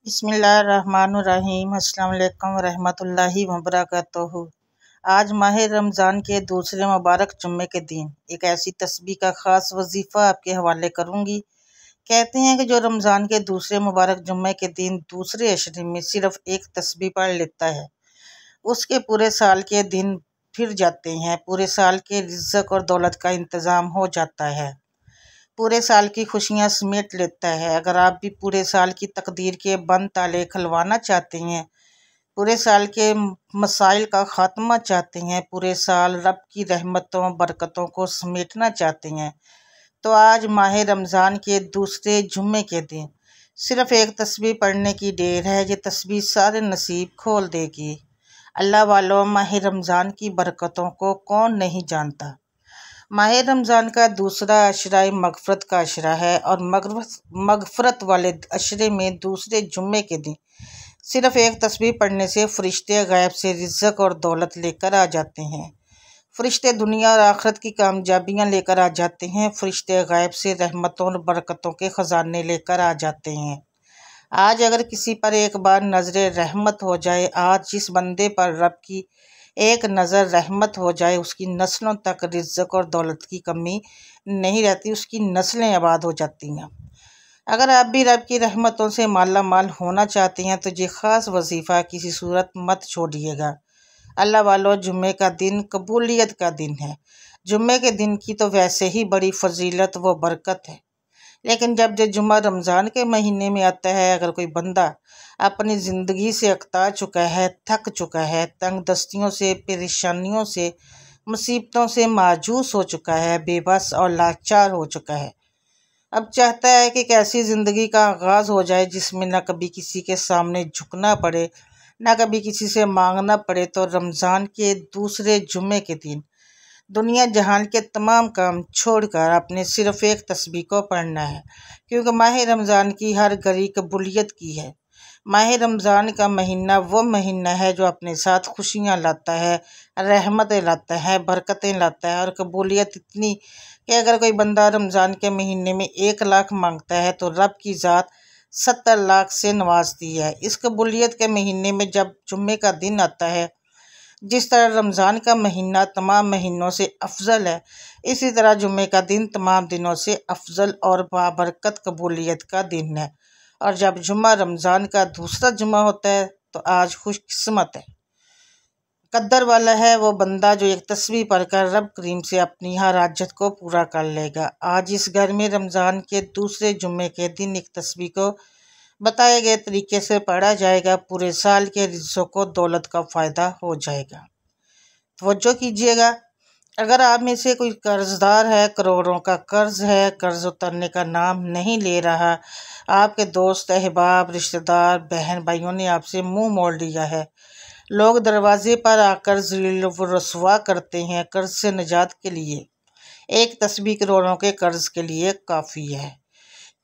बिस्मिल्लाहिर्रहमानुर्रहीम। अस्सलाम वालेकुम रहमतुल्लाहि व बरकातुहू। आज माह रमज़ान के दूसरे मुबारक जुम्मे के दिन एक ऐसी तस्बीह का ख़ास वजीफ़ा आपके हवाले करूँगी। कहते हैं कि जो रमज़ान के दूसरे मुबारक जुम्मे के दिन दूसरे अशरे में सिर्फ़ एक तस्बीह पढ़ लेता है, उसके पूरे साल के दिन फिर जाते हैं। पूरे साल के रिज़्क़ और दौलत का इंतज़ाम हो जाता है, पूरे साल की खुशियाँ समेट लेता है। अगर आप भी पूरे साल की तकदीर के बंद ताले खुलवाना चाहते हैं, पूरे साल के मसाइल का ख़ात्मा चाहते हैं, पूरे साल रब की रहमतों बरकतों को समेटना चाहते हैं, तो आज माह रमज़ान के दूसरे जुम्मे के दिन सिर्फ़ एक तस्बीह पढ़ने की देर है। ये तस्बीह सारे नसीब खोल देगी। अल्लाह वालों, माह रमज़ान की बरकतों को कौन नहीं जानता। माह रमज़ान का दूसरा अशरा मगफ़रत का अशरा है और मगफ़रत वाले अशरे में दूसरे जुम्मे के दिन सिर्फ़ एक तस्बीह पढ़ने से फ़रिश्ते गैब से रिज़्क़ और दौलत लेकर आ जाते हैं। फ़रिश्ते दुनिया और आखिरत की कामयाबियाँ लेकर आ जाते हैं। फ़रिश्ते गैब से रहमतों और बरकतों के ख़जाने लेकर आ जाते हैं। आज अगर किसी पर एक बार नज़र रहमत हो जाए, आज जिस बंदे पर रब की एक नज़र रहमत हो जाए, उसकी नस्लों तक रिज़्क़ और दौलत की कमी नहीं रहती, उसकी नस्लें आबाद हो जाती हैं। अगर आप भी रब की रहमतों से माला माल होना चाहते हैं तो ये ख़ास वजीफ़ा किसी सूरत मत छोड़िएगा। अल्लाह वालों, जुम्मे का दिन कबूलियत का दिन है। जुम्मे के दिन की तो वैसे ही बड़ी फजीलत व बरकत है, लेकिन जब ये जुम्मा रमज़ान के महीने में आता है, अगर कोई बंदा अपनी ज़िंदगी से अकता चुका है, थक चुका है, तंग दस्तियों से, परेशानियों से, मुसीबतों से माजूस हो चुका है, बेबस और लाचार हो चुका है, अब चाहता है कि एक ऐसी ज़िंदगी का आगाज़ हो जाए जिसमें न कभी किसी के सामने झुकना पड़े, न कभी किसी से मांगना पड़े, तो रमज़ान के दूसरे जुम्मे के दिन दुनिया जहान के तमाम काम छोड़कर अपने सिर्फ़ एक तस्बीह को पढ़ना है, क्योंकि माह रमज़ान की हर घड़ी कबूलियत की है। माह रमज़ान का महीना वो महीना है जो अपने साथ खुशियाँ लाता है, रहमतें लाता है, बरकतें लाता है, और कबूलियत इतनी कि अगर कोई बंदा रमज़ान के महीने में 1 लाख मांगता है तो रब की ज़ात 70 लाख से नवाजती है। इस कबूलियत के महीने में जब जुम्मे का दिन आता है, जिस तरह रमज़ान का महीना तमाम महीनों से अफजल है, इसी तरह जुम्मे का दिन तमाम दिनों से अफजल और बाबरकत कबूलियत का दिन है। और जब जुम्मा रमज़ान का दूसरा जुम्मा होता है तो आज खुशकिस्मत है, कद्दर वाला है वो बंदा जो एक तस्बीह पढ़कर रब करीम से अपनी हर हाजत को पूरा कर लेगा। आज इस घर में रमज़ान के दूसरे जुम्मे के दिन एक तस्बीह को बताए गए तरीके से पढ़ा जाएगा, पूरे साल के रिज़्क़ को दौलत का फ़ायदा हो जाएगा। तवज्जो कीजिएगा। अगर आप में से कोई कर्ज़दार है, करोड़ों का कर्ज़ है, कर्ज़ उतरने का नाम नहीं ले रहा, आपके दोस्त अहबाब रिश्तेदार बहन भाइयों ने आपसे मुंह मोड़ लिया है, लोग दरवाजे पर आकर ज़लील व रसवा करते हैं, कर्ज़ से निजात के लिए एक तस्बीह करोड़ों के कर्ज़ के लिए काफ़ी है।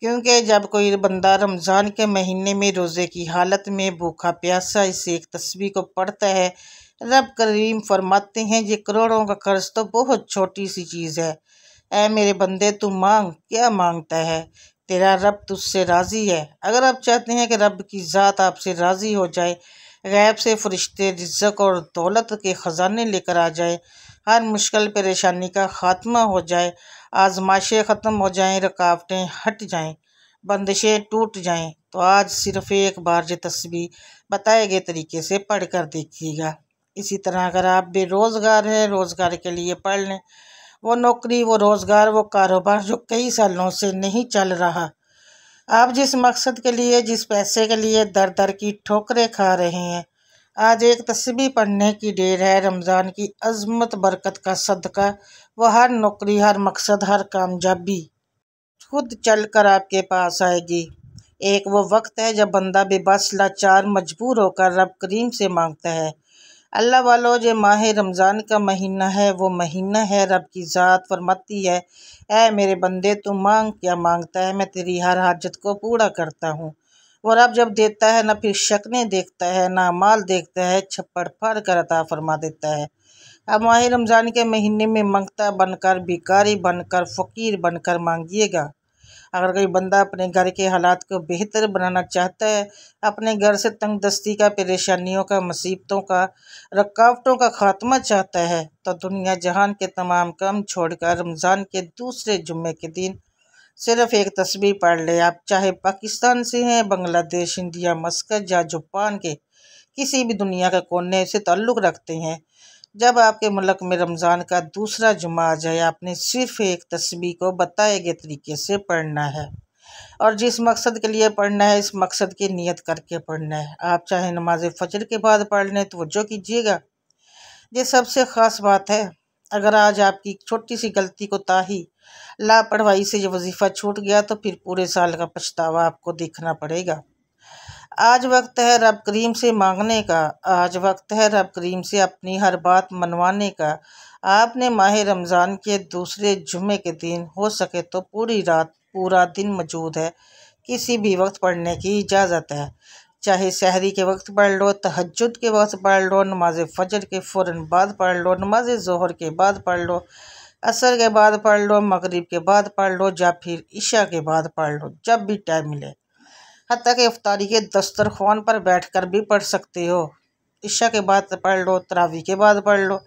क्योंकि जब कोई बंदा रमज़ान के महीने में रोज़े की हालत में भूखा प्यासा इस एक तस्बीह को पढ़ता है, रब करीम फरमाते हैं ये करोड़ों का कर्ज तो बहुत छोटी सी चीज़ है। ऐ मेरे बंदे, तू मांग, क्या मांगता है, तेरा रब तुझसे राज़ी है। अगर आप चाहते हैं कि रब की ज़ात आपसे राज़ी हो जाए, गैब से फ़रिश्ते रिज़्क़ और दौलत के ख़जाने लेकर आ जाए, हर मुश्किल परेशानी का ख़ात्मा हो जाए, आजमाइशें ख़त्म हो जाएं, रुकावटें हट जाएं, बंदिशें टूट जाएं, तो आज सिर्फ़ एक बार ये तस्बीह बताए गए तरीके से पढ़ कर देखिएगा। इसी तरह अगर आप बेरोज़गार हैं, रोज़गार के लिए पढ़ लें। वो नौकरी, वो रोज़गार, वो कारोबार जो कई सालों से नहीं चल रहा, आप जिस मकसद के लिए, जिस पैसे के लिए दर दर की ठोकरें खा रहे हैं, आज एक तस्बीह पढ़ने की देर है। रमज़ान की अज़मत बरकत का सदका वो हर नौकरी, हर मकसद, हर कामयाबी खुद चल कर आपके पास आएगी। एक वो वक्त है जब बंदा बेबस लाचार मजबूर होकर रब करीम से मांगता है। अल्लाह वालों, जो माह रमज़ान का महीना है वो महीना है रब की ज़ात फरमाती है, ऐ मेरे बंदे, तू मांग, क्या मांगता है, मैं तेरी हर हाजत को पूरा करता हूँ। वो रब जब देता है ना फिर शक्लें देखता है, ना माल देखता है, छप्पड़ फाड़ कर अता फरमा देता है। अब माह रमज़ान के महीने में मंगता बनकर, भिखारी बनकर, फ़कीर बनकर मांगिएगा। अगर कोई बंदा अपने घर के हालात को बेहतर बनाना चाहता है, अपने घर से तंगदस्ती का, परेशानियों का, मुसीबतों का, रुकावटों का खात्मा चाहता है, तो दुनिया जहान के तमाम काम छोड़कर रमज़ान के दूसरे जुम्मे के दिन सिर्फ एक तस्बीह पढ़ ले। आप चाहे पाकिस्तान से हैं, बांग्लादेश, इंडिया, मस्कत या जापान के किसी भी दुनिया के कोने से ताल्लुक़ रखते हैं, जब आपके मुल्क में रमज़ान का दूसरा जुम्मा आ जाए, आपने सिर्फ एक तस्बीह को बताए गए तरीके से पढ़ना है और जिस मकसद के लिए पढ़ना है, इस मकसद की नियत करके पढ़ना है। आप चाहे नमाज फजर के बाद पढ़ लें तो वजो कीजिएगा। ये सबसे ख़ास बात है, अगर आज आपकी छोटी सी गलती को ताही लापरवाही से ये वजीफ़ा छूट गया तो फिर पूरे साल का पछतावा आपको देखना पड़ेगा। आज वक्त है रब करीम से मांगने का, आज वक्त है रब करीम से अपनी हर बात मनवाने का। आपने माह रमज़ान के दूसरे जुम्मे के दिन हो सके तो पूरी रात पूरा दिन मौजूद है, किसी भी वक्त पढ़ने की इजाज़त है। चाहे सहरी के वक्त पढ़ लो, तहज्जुद के वक्त पढ़ लो, नमाज फजर के फ़ौरन बाद पढ़ लो, नमाज ज़ोहर के बाद पढ़ लो, असर के बाद पढ़ लो, मगरिब के बाद पढ़ लो या फिर इशा के बाद पढ़ लो, जब भी टाइम मिले। हत्ता कि इफ्तारी के दस्तरख्वान पर बैठकर भी पढ़ सकते हो। इशा के बाद पढ़ लो, तरावी के बाद पढ़ लो,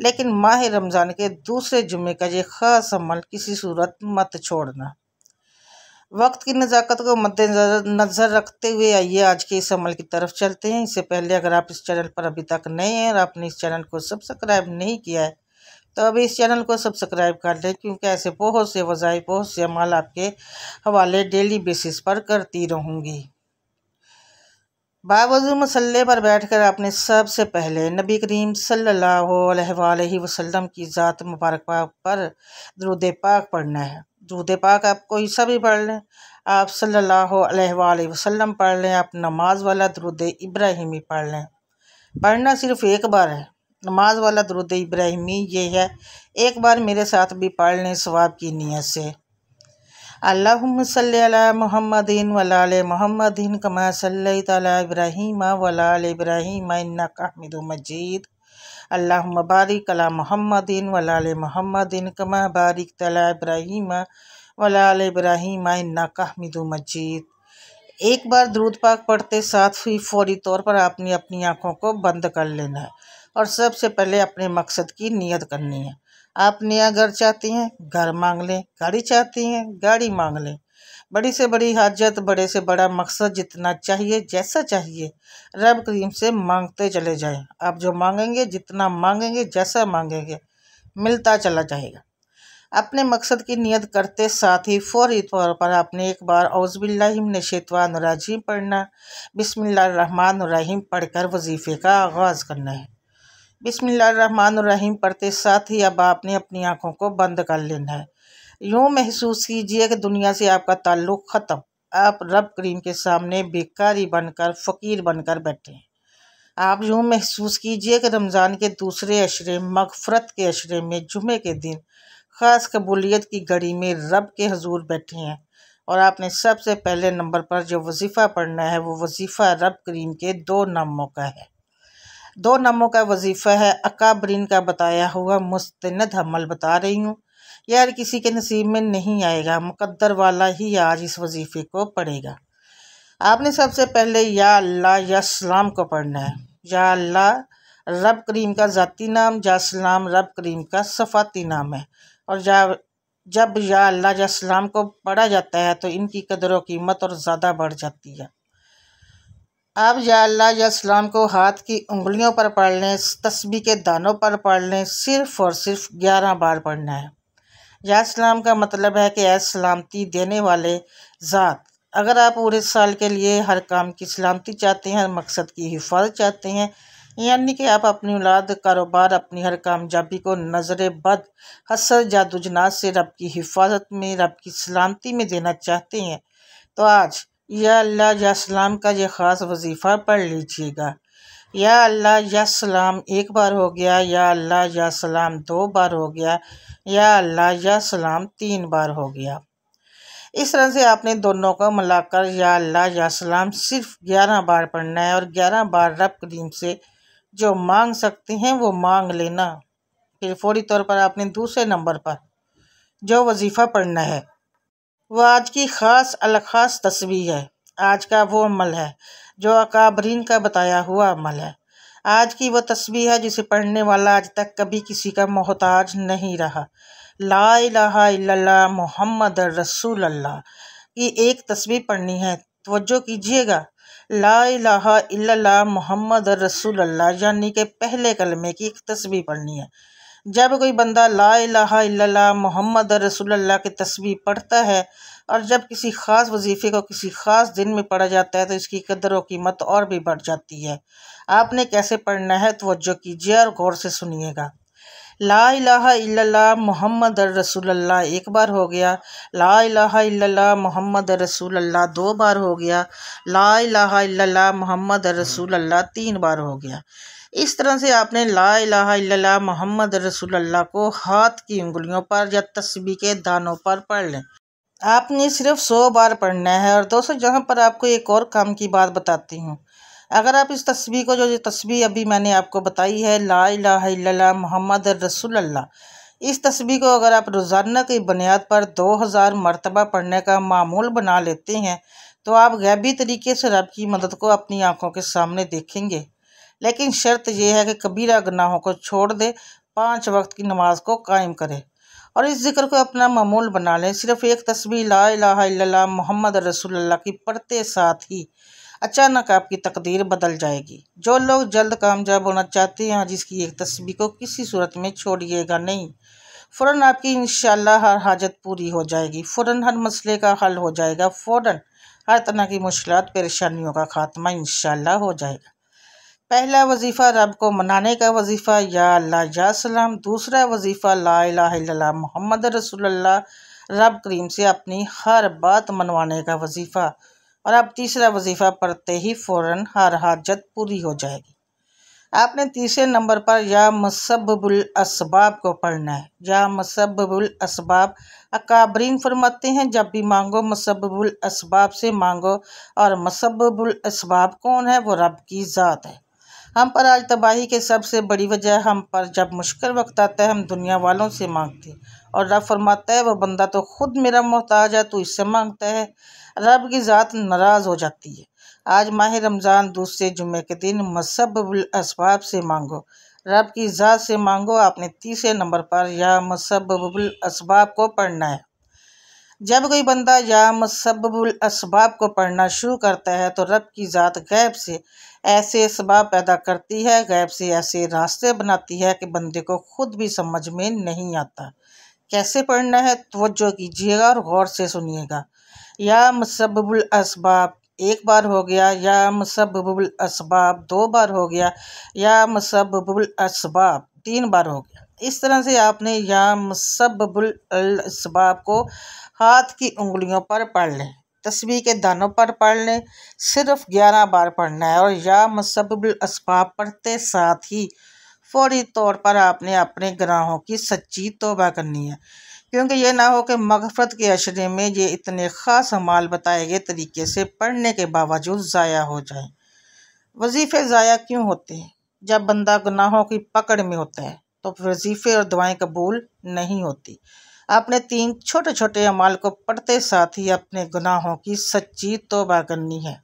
लेकिन माह रमज़ान के दूसरे जुम्मे का ये ख़ास अमल किसी सूरत मत छोड़ना। वक्त की नज़ाकत को मद्देनज़र रखते हुए आइए आज के इस अमल की तरफ चलते हैं। इससे पहले अगर आप इस चैनल पर अभी तक नए हैं और आपने इस चैनल को सब्सक्राइब नहीं किया है, तो अभी इस चैनल को सब्सक्राइब कर लें, क्योंकि ऐसे बहुत से वज़ाइफ, बहुत से अमाल आपके हवाले डेली बेसिस पर करती रहूँगी। बावजू मसल्ले पर बैठकर आपने सबसे पहले नबी करीम सल्लल्लाहु अलैहि वसल्लम की ज़ात मुबारक पर दुरूद पाक पढ़ना है। दुरूद पाक आप कोई सा भी पढ़ लें, आप सल्लल्लाहु अलैहि वसल्लम पढ़ लें, आप नमाज वाला दुरूद इब्राहिमी पढ़ लें। पढ़ना सिर्फ एक बार है। नमाज वाला दुरूद इब्राहिमी ये है, एक बार मेरे साथ भी पढ़ लें सवाब की नीयत से। अल्लाहुम्मा सल्ली अला मुहम्मदिन व अला आलि मुहम्मदिन कमा सल्लैता अला इब्राहीम व अला आलि इब्राहीम इन्नका हमीदुम मजीद। अल्लाहुम्मा बारिक अला मुहम्मदिन व अला आलि मुहम्मदिन कमा बारिकता अला इब्राहीम व अला आलि इब्राहीम इन्नका हमीदुम मजीद। एक बार दुरूद पाक पढ़ते साथ ही फौरी तौर पर आपने अपनी आँखों को बंद कर लेना है और सबसे पहले अपने मकसद की नियत करनी है। आप नया घर चाहती हैं, घर मांग लें, गाड़ी चाहती हैं, गाड़ी मांग लें। बड़ी से बड़ी हाजत, बड़े से बड़ा मकसद, जितना चाहिए, जैसा चाहिए, रब करीम से मांगते चले जाएं। आप जो मांगेंगे, जितना मांगेंगे, जैसा मांगेंगे, मिलता चला जाएगा। अपने मकसद की नियत करते साथ ही फौरी तौर पर आपने एक बार औज़ु बिल्लाहि मिनश शैतानिर रजीम पढ़ना, बिस्मिल्लाहिर्रहमानिर्रहीम पढ़कर वजीफ़े का आगाज़ करना है। बिस्मिल्लाहिर्रहमानिर्रहीम पढ़ते साथ ही अब आपने अपनी आँखों को बंद कर लेना है। यूँ महसूस कीजिए कि दुनिया से आपका ताल्लुक़ ख़त्म, आप रब करीम के सामने भिखारी बनकर, फ़कीर बनकर बैठे हैं। आप यूँ महसूस कीजिए कि रमज़ान के दूसरे अशरे, मग़फ़रत के अशरे में जुमे के दिन ख़ास कबूलियत की घड़ी में रब के हुज़ूर बैठे हैं और आपने सबसे पहले नंबर पर जो वजीफ़ा पढ़ना है, वो वजीफ़ा रब करीम के 2 नामों का है। 2 नामों का वजीफ़ा है। अकाबरीन का बताया हुआ मुस्तनद अमल बता रही हूँ, यार किसी के नसीब में नहीं आएगा, मुक़द्दर वाला ही आज इस वजीफ़े को पढ़ेगा। आपने सबसे पहले या अल्लाह या सलाम को पढ़ना है। या अल्लाह रब करीम का ज़ाती नाम, या सलाम रब करीम का सफ़ाती नाम है और जब या अल्लाह या सलाम को पढ़ा जाता है तो इनकी कदर व कीमत और ज़्यादा बढ़ जाती है। आप या अल्लाह या सलाम को हाथ की उंगलियों पर पढ़ लें, तस्बीह के दानों पर पढ़ लें, सिर्फ़ और सिर्फ 11 बार पढ़ना है। या सलाम का मतलब है कि ऐ सलामती देने वाले ज़ात। अगर आप पूरे साल के लिए हर काम की सलामती चाहते हैं, हर मकसद की हिफाजत चाहते हैं, यानी कि आप अपनी औलाद, कारोबार, अपनी हर कामयाबी को नज़र बद, हसद, जादूजनात से रब की हिफाजत में, रब की सलामती में देना चाहते हैं, तो आज या अल्लाह या सलाम का ये ख़ास वजीफ़ा पढ़ लीजिएगा। या अल्लाह या सलाम 1 बार हो गया, या अल्लाह या सलाम 2 बार हो गया, या अल्लाह या सलाम 3 बार हो गया। इस तरह से आपने दोनों को मिलाकर या अल्लाह या सलाम सिर्फ 11 बार पढ़ना है और 11 बार रब करीम से जो मांग सकते हैं वो मांग लेना। फिर फौरी तौर पर आपने दूसरे नंबर पर जो वजीफ़ा पढ़ना है, वो आज की ख़ास अलख़ास तस्बीह है। आज का वो अमल है जो अकाबरीन का बताया हुआ अमल है। आज की वो तस्बीह है जिसे पढ़ने वाला आज तक कभी किसी का मोहताज नहीं रहा। ला इलाहा इल्लल्लाह मुहम्मद रसूल अल्लाह की एक तस्बीह पढ़नी है। तवज्जो कीजिएगा, ला इलाहा इल्लल्लाह मुहम्मद रसूल अल्लाह यानी कि पहले कलमे की एक तस्बीह पढ़नी है। जब कोई बंदा ला इलाहा इल्लल्लाह मुहम्मद रसूलुल्लाह की तस्बीह पढ़ता है और जब किसी ख़ास वजीफ़े को किसी ख़ास दिन में पढ़ा जाता है तो इसकी कदर व कीमत और भी बढ़ जाती है। आपने कैसे पढ़ना है तवज्जो कीजिए और गौर से सुनिएगा। ला इलाहा इल्लल्लाह मुहम्मद रसूलुल्लाह एक बार हो गया, ला इलाहा इल्लल्लाह मुहम्मद रसूलुल्लाह दो बार हो गया, ला इलाहा इल्लल्लाह मुहम्मद रसूलुल्लाह तीन बार हो गया। इस तरह से आपने ला इलाहा इल्लल्लाह मुहम्मद रसूलुल्लाह को हाथ की उंगलियों पर या तस्बीह के दानों पर पढ़ लें। आपने सिर्फ 100 बार पढ़ना है। और दोस्तों, जहाँ पर आपको एक और काम की बात बताती हूँ, अगर आप इस तस्बीह को जो तस्बीह अभी मैंने आपको बताई है ला इलाहा इल्लल्लाह मुहम्मद रसूलुल्लाह, इस तस्बीह को अगर आप रोज़ाना की बुनियाद पर 2000 मरतबा पढ़ने का मामूल बना लेते हैं तो आप गैबी तरीके से रब की मदद को अपनी आंखों के सामने देखेंगे। लेकिन शर्त यह है कि कबीरा गुनाहों को छोड़ दे, 5 वक्त की नमाज को कायम करे और इस जिक्र को अपना मामूल बना लें। सिर्फ एक तस्बीह ला इलाहा इल्लल्लाह मुहम्मद रसूलुल्लाह की पढ़ते साथ ही अचानक आपकी तकदीर बदल जाएगी। जो लोग जल्द कामयाब होना चाहते हैं, जिसकी एक तस्बीह को किसी सूरत में छोड़िएगा नहीं। फ़ौरन आपकी इंशाअल्लाह हर हाजत पूरी हो जाएगी, फ़ौरन हर मसले का हल हो जाएगा, फ़ौरन हर तरह की मुश्किलात परेशानियों का खात्मा इंशाअल्लाह हो जाएगा। पहला वजीफ़ा रब को मनाने का वजीफ़ा या अल्लाह या सलाम। दूसरा वजीफ़ा ला इलाहा इल्लल्लाह मुहम्मद रसूलुल्लाह, रब करीम से अपनी हर बात मनवाने का वजीफ़ा। और अब तीसरा वजीफ़ा पढ़ते ही फ़ौरन हर हाजत पूरी हो जाएगी। आपने तीसरे नंबर पर या मुसब्बिबुल असबाब को पढ़ना है। या मुसब्बिबुल असबाब, अकाबरीन फरमाते हैं जब भी मांगो मुसब्बिबुल असबाब से मांगो। और मुसब्बिबुल असबाब कौन है? वो रब की ज़ात है। हम पर आज तबाही के सबसे बड़ी वजह, हम पर जब मुश्किल वक्त आता है हम दुनिया वालों से मांगते और रब फरमाता है वो बंदा तो खुद मेरा मोहताज है, तू इससे मांगता है। रब की ज़ात नाराज़ हो जाती है। आज माह रमज़ान दूसरे जुम्मे के दिन मुसब्बिबुल असबाब से मांगो, रब की ज़ात से मांगो। आपने तीसरे नंबर पर या मुसब्बिबुल असबाब को पढ़ना है। जब कोई बंदा या मुसब्बिबुल असबाब को पढ़ना शुरू करता है तो रब की ज़ात गैब से ऐसे असबाब पैदा करती है, गैब से ऐसे रास्ते बनाती है कि बंदे को खुद भी समझ में नहीं आता। कैसे पढ़ना है तवज्जो कीजिएगा और गौर से सुनिएगा। या मुसब्बिबुल असबाब एक बार हो गया, या मुसब्बिबुल असबाब दो बार हो गया, या मुसब्बिबुल असबाब तीन बार हो गया। इस तरह से आपने या मुसब्बिबुल असबाब को हाथ की उंगलियों पर पढ़ लें, तस्बीह के दानों पर पढ़ लें। सिर्फ 11 बार पढ़ना है और या मुसब्बिबुल असबाब पढ़ते साथ ही फौरी तौर पर आपने अपने गुनाहों की सच्ची तौबा करनी है, क्योंकि ये ना हो कि मग़फ़रत के अशरे में ये इतने ख़ास अमाल बताए गए तरीके से पढ़ने के बावजूद ज़ाया हो जाए। वजीफ़े ज़ाया क्यों होते हैं? जब बंदा गुनाहों की पकड़ में होता है तो वजीफ़े और दुआएं कबूल नहीं होती। आपने 3 छोटे छोटे अमाल को पढ़ते साथ ही अपने गुनाहों की सच्ची तौबा करनी है।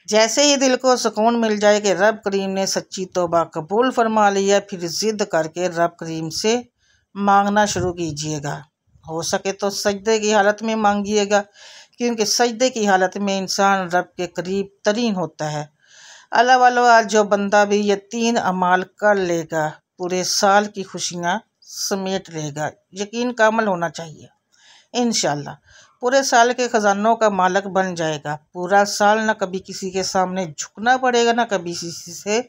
जैसे ही दिल को सुकून मिल जाए कि रब करीम ने सच्ची तौबा कबूल फरमा लिया, फिर ज़िद करके रब करीम से मांगना शुरू कीजिएगा। हो सके तो सजदे की हालत में मांगिएगा, क्योंकि सजदे की हालत में इंसान रब के करीब तरीन होता है। अल्लाह वालों, आज जो बंदा भी ये 3 अमाल कर लेगा पूरे साल की खुशियाँ समेट लेगा। यकीन का अमल होना चाहिए। इंशाअल्लाह पूरे साल के ख़जानों का मालिक बन जाएगा। पूरा साल ना कभी किसी के सामने झुकना पड़ेगा, ना कभी किसी से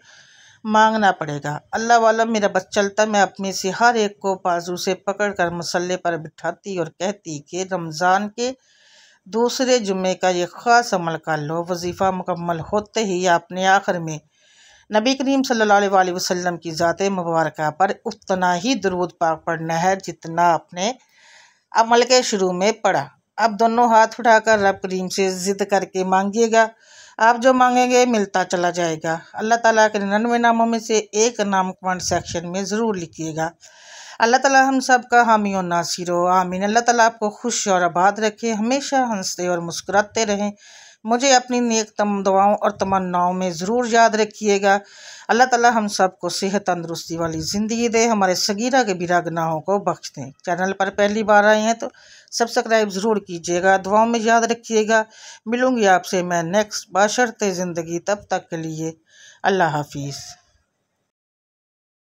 मांगना पड़ेगा। अल्लाह वाला, मेरा बस चलता, मैं अपने से हर एक को बाजू से पकड़ कर मसल्ले पर बिठाती और कहती कि रमज़ान के दूसरे जुम्मे का ये ख़ास अमल कर लो। वजीफ़ा मुकम्मल होते ही आपने आखिर में नबी करीम सल्लल्लाहु अलैहि वसल्लम की ज़ात मुबारक पर उतना ही दुरूद पाक पढ़ना है जितना आपने अमल के शुरू में पढ़ा। अब दोनों हाथ उठाकर रब करीम से ज़िद करके मांगिएगा। आप जो मांगेंगे मिलता चला जाएगा। अल्लाह ताला के 99 नामों में से एक नाम कमेंट सेक्शन में ज़रूर लिखिएगा। अल्लाह ताला हम सब का हामी और नासिर हो, आमीन। अल्लाह ताला आपको खुश और आबाद रखे, हमेशा हंसते और मुस्कुराते रहें। मुझे अपनी नेक दुआओं और तमन्नाओं में ज़रूर याद रखिएगा। अल्लाह ताला हम सब को सेहत तंदुरुस्ती वाली ज़िंदगी दे, हमारे सगीरा के बिरा गुनाहों को बख्श दें। चैनल पर पहली बार आए हैं तो सब्सक्राइब ज़रूर कीजिएगा, दुआओं में याद रखिएगा। मिलूँगी आपसे मैं नेक्स्ट बाशर्ते ज़िंदगी, तब तक के लिए अल्लाह हाफिज़।